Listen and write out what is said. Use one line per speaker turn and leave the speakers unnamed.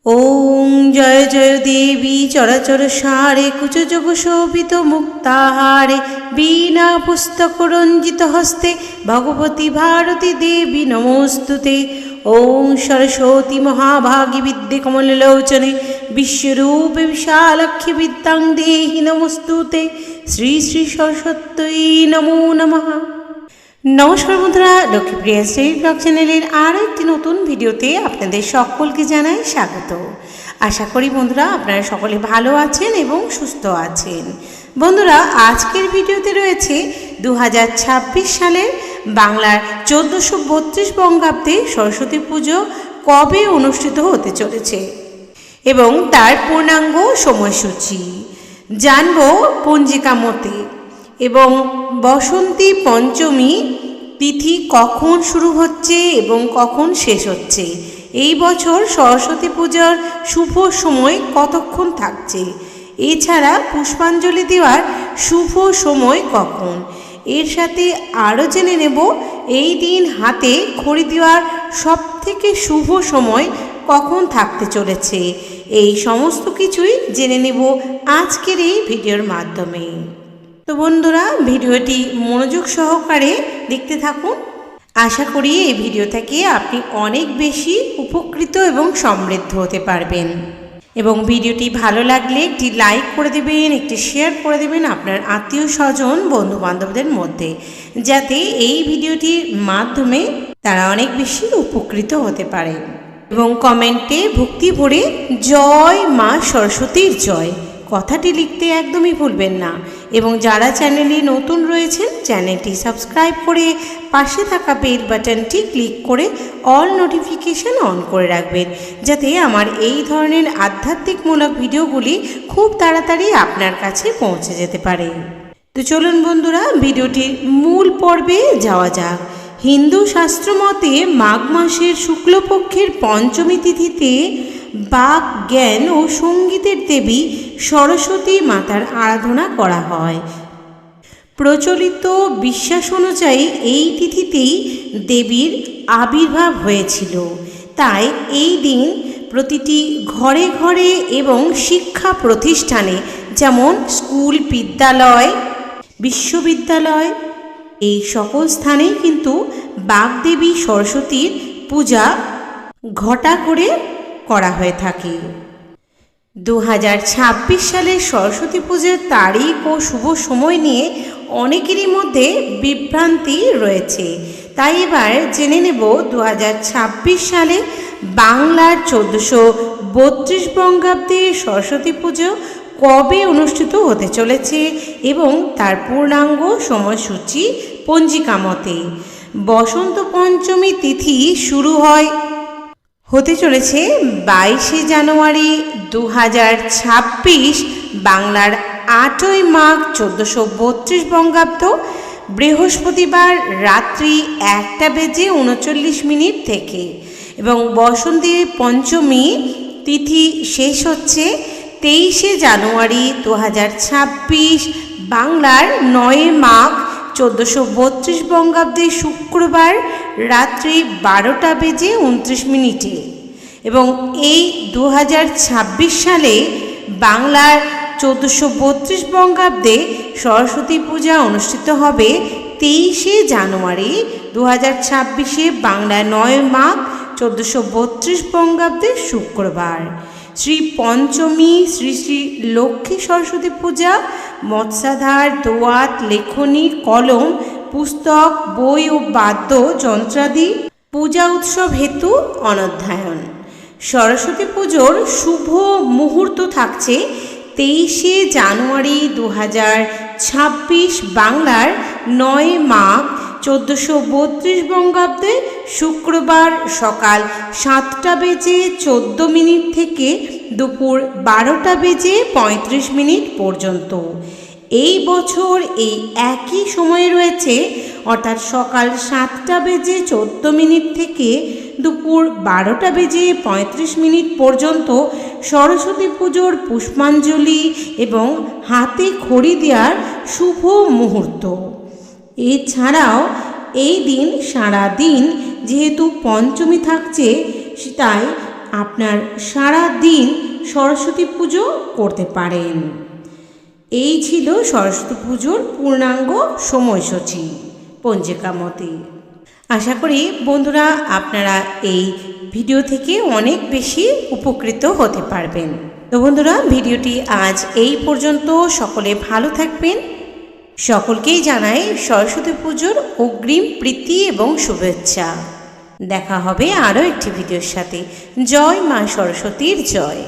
ওং জয় জয় দেবী চরাচর সারে কুচযোগ শোভিত মুক্তাহারে বীণা পুস্তক রঞ্জিত হস্তে ভগবতী ভারতী দেবী নমস্তুতে। ওং সরস্বতী মহাভাগী বিদ্যে কমললোচনে বিশ্বরূপে বিশালাক্ষী বিদ্যাং দেহি নমস্তুতে। শ্রী শ্রী সরস্বত্যই নমো নমঃ। নমস্কার বন্ধুরা, লক্ষ্মীপ্রিয়া শ্রী ব্লগ চ্যানেলের আরও একটি নতুন ভিডিওতে আপনাদের সকলকে জানাই স্বাগত। আশা করি বন্ধুরা আপনারা সকলে ভালো আছেন এবং সুস্থ আছেন। বন্ধুরা, আজকের ভিডিওতে রয়েছে 2026 সালের বাংলার 1432 বঙ্গাব্দে সরস্বতী পুজো কবে অনুষ্ঠিত হতে চলেছে এবং তার পূর্ণাঙ্গ সময়সূচি জানব পঞ্জিকা মতে। এবং বসন্তী পঞ্চমী তিথি কখন শুরু হচ্ছে এবং কখন শেষ হচ্ছে, এই বছর সরস্বতী পূজার শুভ সময় কতক্ষণ থাকছে, এছাড়া পুষ্পাঞ্জলি দেওয়ার শুভ সময় কখন, এর সাথে আরও জেনে নেব এই দিন হাতে খড়ি দেওয়ার সবথেকে শুভ সময় কখন থাকতে চলেছে। এই সমস্ত কিছুই জেনে নেব আজকের এই ভিডিওর মাধ্যমে। তো বন্ধুরা, ভিডিওটি মনোযোগ সহকারে দেখতে থাকুন। আশা করি এই ভিডিও থেকে আপনি অনেক বেশি উপকৃত এবং সমৃদ্ধ হতে পারবেন। এবং ভিডিওটি ভালো লাগলে একটি লাইক করে দেবেন, একটি শেয়ার করে দেবেন আপনার আত্মীয় স্বজন বন্ধু বান্ধবদের মধ্যে, যাতে এই ভিডিওটির মাধ্যমে তারা অনেক বেশি উপকৃত হতে পারে। এবং কমেন্টে ভক্তি ভরে জয় মা সরস্বতীর জয় কথাটি লিখতে একদমই ভুলবেন না। এবং যারা চ্যানেলে নতুন রয়েছেন চ্যানেলটি সাবস্ক্রাইব করে পাশে থাকা বেল বাটনটি ক্লিক করে অল নোটিফিকেশন অন করে রাখবেন, যাতে আমার এই ধরনের আধ্যাত্মিকমূলক ভিডিওগুলি খুব তাড়াতাড়ি আপনার কাছে পৌঁছে যেতে পারে। তো চলুন বন্ধুরা, ভিডিওটির মূল পর্বে যাওয়া যাক। হিন্দু শাস্ত্র মতে মাঘ মাসের শুক্লপক্ষের পঞ্চমী তিথিতে বাক জ্ঞান ও সঙ্গীতের দেবী সরস্বতী মাতার আরাধনা করা হয়। প্রচলিত বিশ্বাস অনুযায়ী এই তিথিতেই দেবীর আবির্ভাব হয়েছিল, তাই এই দিন প্রতিটি ঘরে ঘরে এবং শিক্ষা প্রতিষ্ঠানে যেমন স্কুল, বিদ্যালয়, বিশ্ববিদ্যালয় এই সকল স্থানেই কিন্তু বাগদেবী সরস্বতীর পূজা ঘটা করে করা হয়ে থাকে। 2026 সালের সরস্বতী পুজোর তারিখ ও শুভ সময় নিয়ে অনেকেরই মধ্যে বিভ্রান্তি রয়েছে, তাই এবার জেনে নেব 2026 সালে বাংলার 1432 বঙ্গাব্দে সরস্বতী পুজো কবে অনুষ্ঠিত হতে চলেছে এবং তার পূর্ণাঙ্গ সময়সূচি পঞ্জিকা মতে। বসন্ত পঞ্চমী তিথি শুরু হতে চলেছে 22 জানুয়ারি 2026, বাংলার 8ই মাঘ 1432 বঙ্গাব্দ, বৃহস্পতিবার রাত্রি 1:39 থেকে। এবং বসন্তী পঞ্চমী তিথি শেষ হচ্ছে 23 জানুয়ারি 2026, বাংলার 9 মাঘ 1432 বঙ্গাব্দে শুক্রবার রাত্রি 12:29। এবং এই 2026 সালে বাংলার 1432 বঙ্গাব্দে সরস্বতী পূজা অনুষ্ঠিত হবে 23 জানুয়ারি 2026, বাংলা 9 মাঘ 1432 বঙ্গাব্দে শুক্রবার। শ্রী পঞ্চমী শ্রী শ্রী লক্ষ্মী সরস্বতী পূজা মৎস্যাধার, দোয়াত, লেখনী, কলম, পুস্তক, বই ও বাদ্য যন্ত্রাদি পূজা উৎসব হেতু অনধ্যায়ন। সরস্বতী পুজোর শুভ মুহূর্ত থাকছে 23 জানুয়ারি 2026, বাংলার 9 মাঘ 1432 বঙ্গাব্দে শুক্রবার সকাল 7:14 থেকে দুপুর 12:35 পর্যন্ত। এই বছর এই একই সময়ে রয়েছে, অর্থাৎ সকাল 7:14 থেকে দুপুর 12:35 পর্যন্ত সরস্বতী পুজোর পুষ্পাঞ্জলি এবং হাতে খড়ি দেওয়ার শুভ মুহূর্ত। এছাড়াও এই দিন সারা দিন যেহেতু পঞ্চমী থাকছে, তাই আপনার সারা দিন সরস্বতী পুজো করতে পারেন। এই ছিল সরস্বতী পুজোর পূর্ণাঙ্গ সময়সূচি পঞ্জিকা মতে। আশা করি বন্ধুরা আপনারা এই ভিডিও থেকে অনেক বেশি উপকৃত হতে পারবেন। তো বন্ধুরা, ভিডিওটি আজ এই পর্যন্ত। সকলে ভালো থাকবেন। সকলকেই জানাই সরস্বতী পুজোর অগ্রিম প্রীতি এবং শুভেচ্ছা। দেখা হবে আরও একটি ভিডিওর সাথে। জয় মা সরস্বতীর জয়।